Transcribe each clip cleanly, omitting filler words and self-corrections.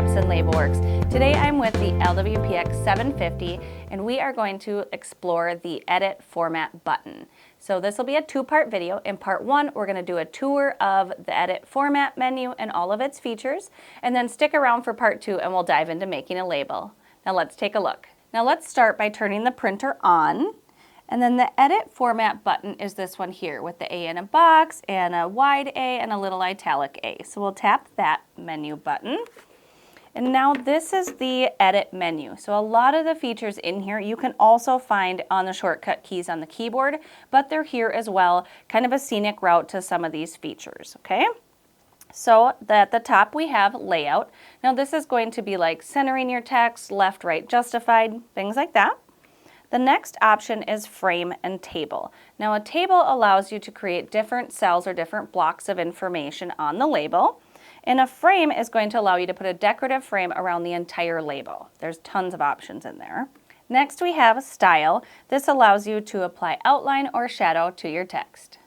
Epson LabelWorks. Today I'm with the LW-PX750 and we are going to explore the Edit Format button. So this will be a two-part video. In part one, we're going to do a tour of the Edit Format menu and all of its features, and then stick around for part two and we'll dive into making a label. Now let's take a look. Now let's start by turning the printer on. And then the Edit Format button is this one here with the A in a box and a wide A and a little italic A. So we'll tap that menu button. And now this is the Edit menu. So a lot of the features in here you can also find on the shortcut keys on the keyboard, but they're here as well, kind of a scenic route to some of these features, okay? So at the top we have Layout. Now this is going to be like centering your text, left, right, justified, things like that. The next option is Frame and Table. Now a table allows you to create different cells or different blocks of information on the label. And a frame is going to allow you to put a decorative frame around the entire label. There's tons of options in there. Next we have Style. This allows you to apply outline or shadow to your text.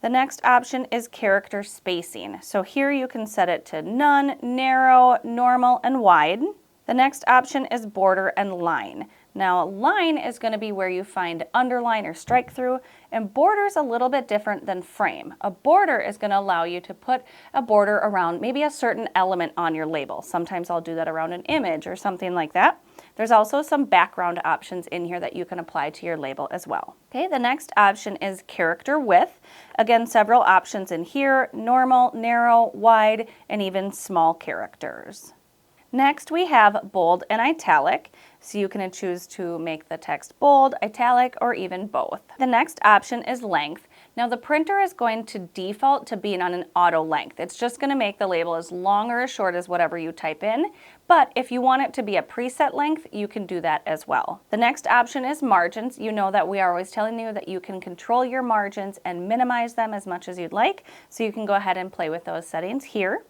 The next option is Character Spacing. So here you can set it to none, narrow, normal, and wide. The next option is Border and Line. Now, line is going to be where you find underline or strike through, and border is a little bit different than frame. A border is going to allow you to put a border around maybe a certain element on your label. Sometimes I'll do that around an image or something like that. There's also some background options in here that you can apply to your label as well. Okay, the next option is Character Width. Again, several options in here: normal, narrow, wide, and even small characters. Next we have Bold and Italic, so you can choose to make the text bold, italic, or even both. The next option is Length. Now the printer is going to default to being on an auto length. It's just going to make the label as long or as short as whatever you type in, but if you want it to be a preset length, you can do that as well. The next option is Margins. You know that we are always telling you that you can control your margins and minimize them as much as you'd like, so you can go ahead and play with those settings here.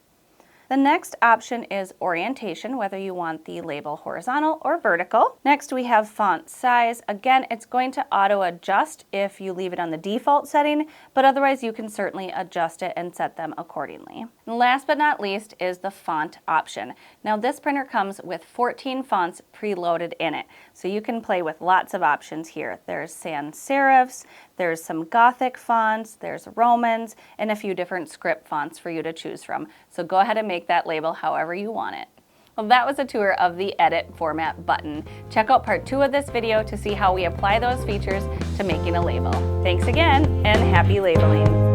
The next option is Orientation, whether you want the label horizontal or vertical. Next we have Font Size. Again, it's going to auto adjust if you leave it on the default setting, but otherwise you can certainly adjust it and set them accordingly. And last but not least is the Font option. Now this printer comes with 14 fonts preloaded in it, so you can play with lots of options here. There's sans serifs, there's some Gothic fonts, there's Romans, and a few different script fonts for you to choose from. So go ahead and make that label however you want it. Well, that was a tour of the Edit Format button. Check out part two of this video to see how we apply those features to making a label. Thanks again, and happy labeling.